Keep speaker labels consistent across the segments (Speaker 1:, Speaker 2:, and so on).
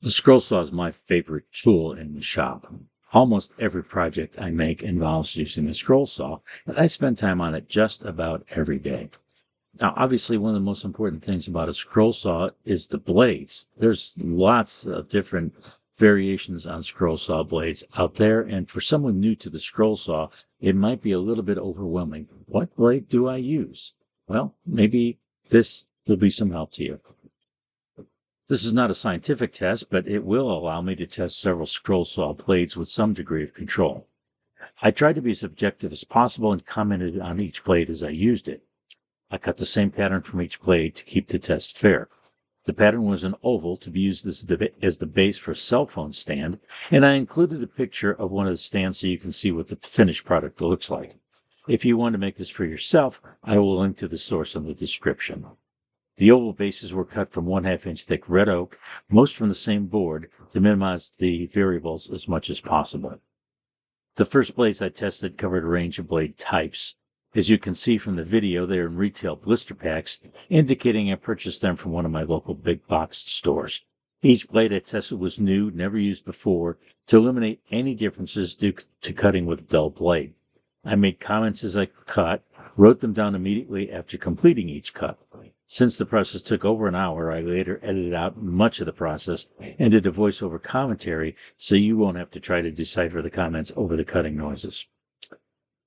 Speaker 1: The scroll saw is my favorite tool in the shop. Almost every project I make involves using the scroll saw, and I spend time on it just about every day. Now, obviously, one of the most important things about a scroll saw is the blades. There's lots of different variations on scroll saw blades out there, and for someone new to the scroll saw, it might be a little bit overwhelming. What blade do I use? Well, maybe this will be some help to you. This is not a scientific test, but it will allow me to test several scroll saw blades with some degree of control. I tried to be as objective as possible and commented on each blade as I used it. I cut the same pattern from each blade to keep the test fair. The pattern was an oval to be used as the base for a cell phone stand, and I included a picture of one of the stands so you can see what the finished product looks like. If you want to make this for yourself, I will link to the source in the description. The oval bases were cut from 1/2 inch thick red oak, most from the same board, to minimize the variables as much as possible. The first blades I tested covered a range of blade types. As you can see from the video, they are in retail blister packs, indicating I purchased them from one of my local big box stores. Each blade I tested was new, never used before, to eliminate any differences due to cutting with a dull blade. I made comments as I cut, wrote them down immediately after completing each cut. Since the process took over an hour, I later edited out much of the process and did a voiceover commentary so you won't have to try to decipher the comments over the cutting noises.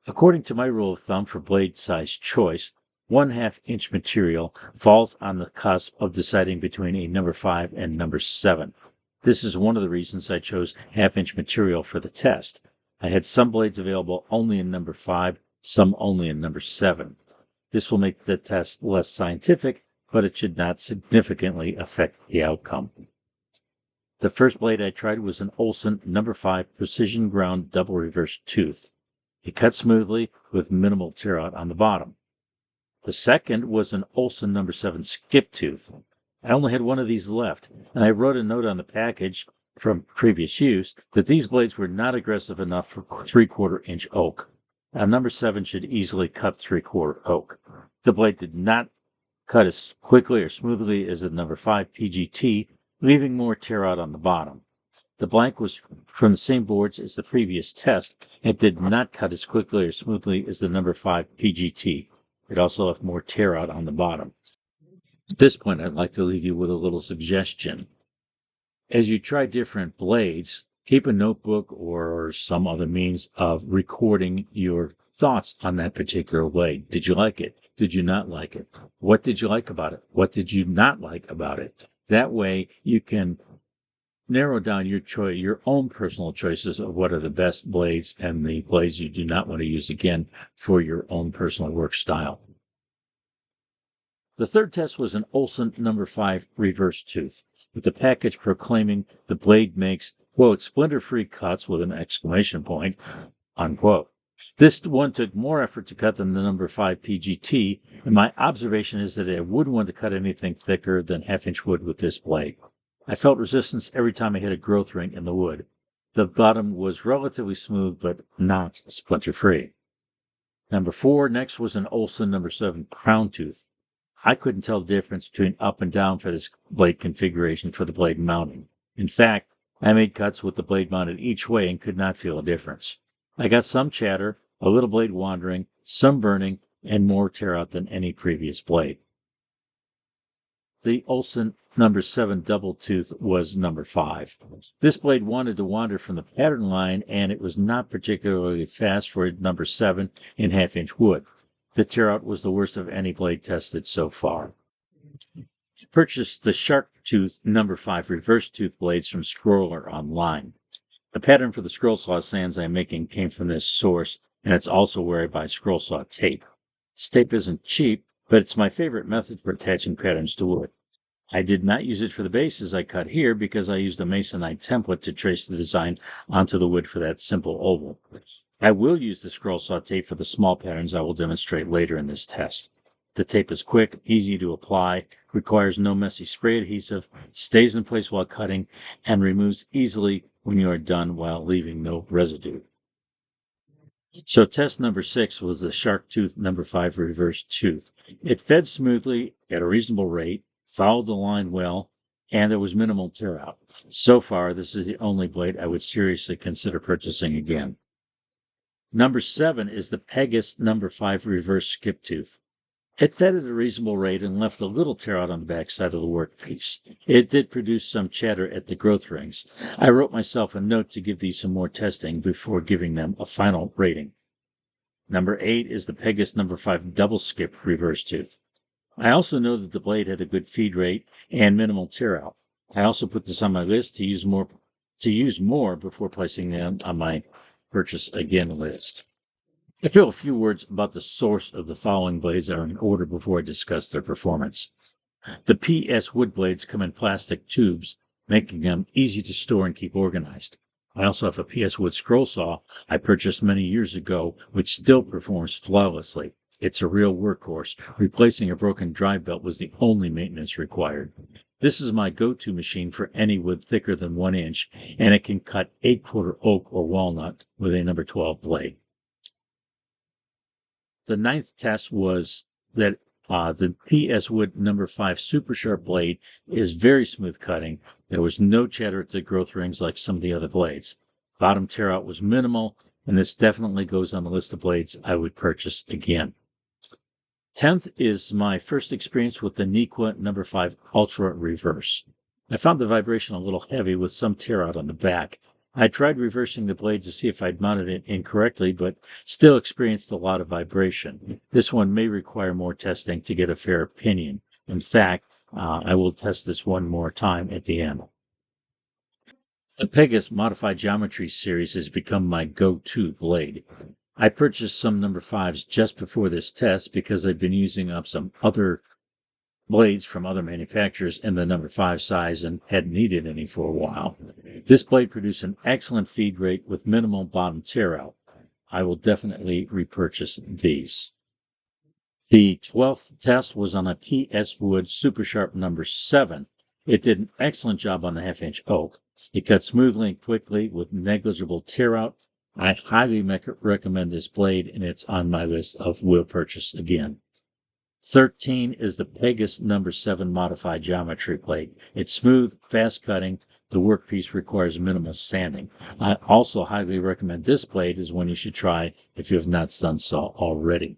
Speaker 1: According to my rule of thumb for blade size choice, 1/2 inch material falls on the cusp of deciding between a number 5 and number 7. This is one of the reasons I chose 1/2 inch material for the test. I had some blades available only in number 5, some only in number 7. This will make the test less scientific, but it should not significantly affect the outcome. The first blade I tried was an Olson number 5 precision ground double reverse tooth. It cut smoothly with minimal tear out on the bottom. The second was an Olson number 7 skip tooth. I only had one of these left, and I wrote a note on the package from previous use that these blades were not aggressive enough for 3/4 inch oak. A number 7 should easily cut 3/4 oak. The blade did not cut as quickly or smoothly as the number 5 PGT, leaving more tear out on the bottom. The blank was from the same boards as the previous test and did not cut as quickly or smoothly as the number 5 PGT. It also left more tear out on the bottom. At this point, I'd like to leave you with a little suggestion. As you try different blades, keep a notebook or some other means of recording your thoughts on that particular blade. Did you like it? Did you not like it? What did you like about it? What did you not like about it? That way you can narrow down your own personal choices of what are the best blades and the blades you do not want to use again for your own personal work style. The third test was an Olson number 5 reverse tooth, with the package proclaiming the blade makes, quote, splinter-free cuts with an exclamation point, unquote. This one took more effort to cut than the number 5 PGT, and my observation is that I wouldn't want to cut anything thicker than 1/2 inch wood with this blade. I felt resistance every time I hit a growth ring in the wood. The bottom was relatively smooth, but not splinter-free. Number 4 next was an Olson number 7 crown tooth. I couldn't tell the difference between up and down for this blade configuration for the blade mounting. In fact, I made cuts with the blade mounted each way and could not feel a difference. I got some chatter, a little blade wandering, some burning, and more tear out than any previous blade. The Olson number 7 double tooth was number 5. This blade wanted to wander from the pattern line, and it was not particularly fast for a number 7 in 1/2 inch wood. The tear out was the worst of any blade tested so far. I purchased the shark tooth number 5 reverse tooth blades from Scroller online. The pattern for the scroll saw sands I'm making came from this source, and it's also where I buy scroll saw tape. This tape isn't cheap, but it's my favorite method for attaching patterns to wood. I did not use it for the bases I cut here because I used a Masonite template to trace the design onto the wood for that simple oval. I will use the scroll saw tape for the small patterns I will demonstrate later in this test. The tape is quick, easy to apply, requires no messy spray adhesive, stays in place while cutting, and removes easily when you are done while leaving no residue. So test number 6 was the shark tooth number 5 reverse tooth. It fed smoothly at a reasonable rate, followed the line well, and there was minimal tear out. So far, this is the only blade I would seriously consider purchasing again. Number 7 is the Pegasus number 5 reverse skip tooth. It fed at a reasonable rate and left a little tear out on the back side of the workpiece. It did produce some chatter at the growth rings. I wrote myself a note to give these some more testing before giving them a final rating. Number 8 is the Pegasus number 5 double skip reverse tooth. I also know that the blade had a good feed rate and minimal tear out. I also put this on my list to use more before placing them on my purchase again list. I feel a few words about the source of the following blades are in order before I discuss their performance. The PS wood blades come in plastic tubes, making them easy to store and keep organized. I also have a PS wood scroll saw I purchased many years ago, which still performs flawlessly. It's a real workhorse. Replacing a broken drive belt was the only maintenance required. This is my go-to machine for any wood thicker than 1 inch, and it can cut 8-quarter oak or walnut with a number 12 blade. The 9th test was that the PS Wood number 5 super sharp blade is very smooth cutting. There was no chatter at the growth rings like some of the other blades. Bottom tear out was minimal, and this definitely goes on the list of blades I would purchase again. 10th is my first experience with the Nequa number 5 Ultra Reverse. I found the vibration a little heavy with some tear out on the back. I tried reversing the blade to see if I'd mounted it incorrectly, but still experienced a lot of vibration. This one may require more testing to get a fair opinion. In fact, I will test this one more time at the end. The Pegasus Modified Geometry series has become my go-to blade. I purchased some number 5s just before this test because I'd been using up some other blades from other manufacturers in the number 5 size and hadn't needed any for a while. This blade produced an excellent feed rate with minimal bottom tear out. I will definitely repurchase these. The 12th test was on a PS Wood Super Sharp number 7. It did an excellent job on the 1/2-inch oak. It cut smoothly and quickly with negligible tear out. I highly recommend this blade, and it's on my list of will purchase again. 13 is the Pegasus number 7 Modified Geometry blade. It's smooth, fast cutting. The workpiece requires minimal sanding. I also highly recommend this blade as one you should try if you have not done so already.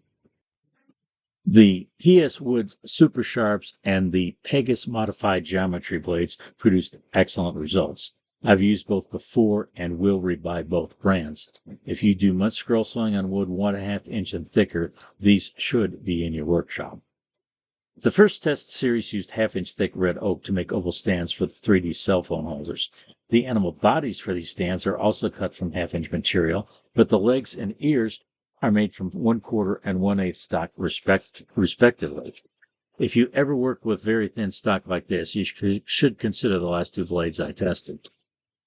Speaker 1: The PS Wood Super Sharps and the Pegasus Modified Geometry blades produced excellent results. I've used both before and will rebuy both brands. If you do much scroll sawing on wood 1/2 inch and thicker, these should be in your workshop. The first test series used 1/2-inch thick red oak to make oval stands for the 3D cell phone holders. The animal bodies for these stands are also cut from 1/2-inch material, but the legs and ears are made from 1/4 and 1/8 stock respectively. If you ever work with very thin stock like this, you should consider the last 2 blades I tested.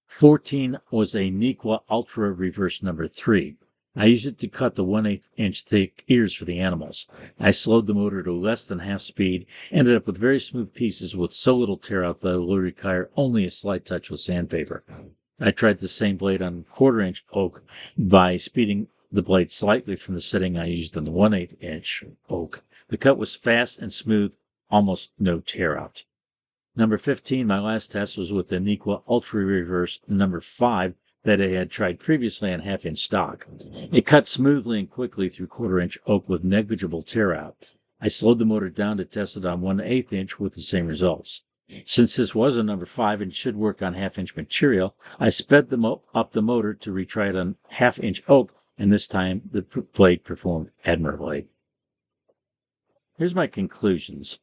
Speaker 1: 14 was a Nequa Ultra Reverse number 3. I used it to cut the 1/8 inch thick ears for the animals. I slowed the motor to less than half speed, ended up with very smooth pieces with so little tear out that it will require only a slight touch with sandpaper. I tried the same blade on 1/4 inch oak by speeding the blade slightly from the setting I used on the 1/8 inch oak. The cut was fast and smooth, almost no tear out. Number 15, my last test was with the Nequa Ultra Reverse number 5 that I had tried previously on 1/2-inch stock. It cut smoothly and quickly through 1/4 inch oak with negligible tear out. I slowed the motor down to test it on 1/8 inch with the same results. Since this was a number 5 and should work on 1/2-inch material, I sped up the motor to retry it on 1/2-inch oak, and this time the blade performed admirably. Here's my conclusions.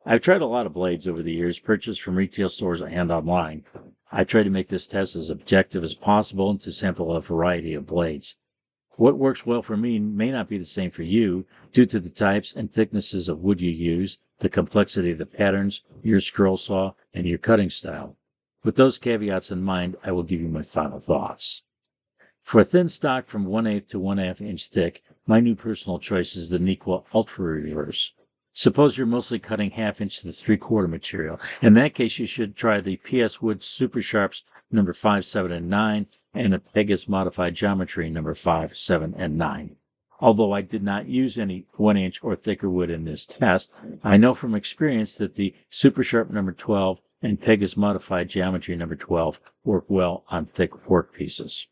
Speaker 1: I've tried a lot of blades over the years, purchased from retail stores and online. I tried to make this test as objective as possible and to sample a variety of blades. What works well for me may not be the same for you due to the types and thicknesses of wood you use, the complexity of the patterns, your scroll saw, and your cutting style. With those caveats in mind, I will give you my final thoughts. For thin stock from 1/8 to 1/2 inch thick, my new personal choice is the Nequa Ultra Reverse. Suppose you're mostly cutting 1/2 inch to 3/4 material. In that case, you should try the PS Wood Super Sharps number 5, 7, and 9, and the Pegasus Modified Geometry number 5, 7, and 9. Although I did not use any 1-inch or thicker wood in this test, I know from experience that the Super Sharp number 12 and Pega's Modified Geometry number 12 work well on thick workpieces.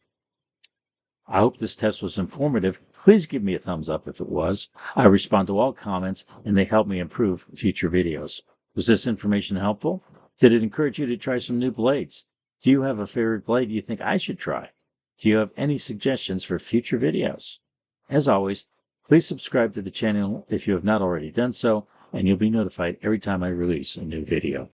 Speaker 1: I hope this test was informative. Please give me a thumbs up if it was. I respond to all comments and they help me improve future videos. Was this information helpful? Did it encourage you to try some new blades? Do you have a favorite blade you think I should try? Do you have any suggestions for future videos? As always, please subscribe to the channel if you have not already done so, and you'll be notified every time I release a new video.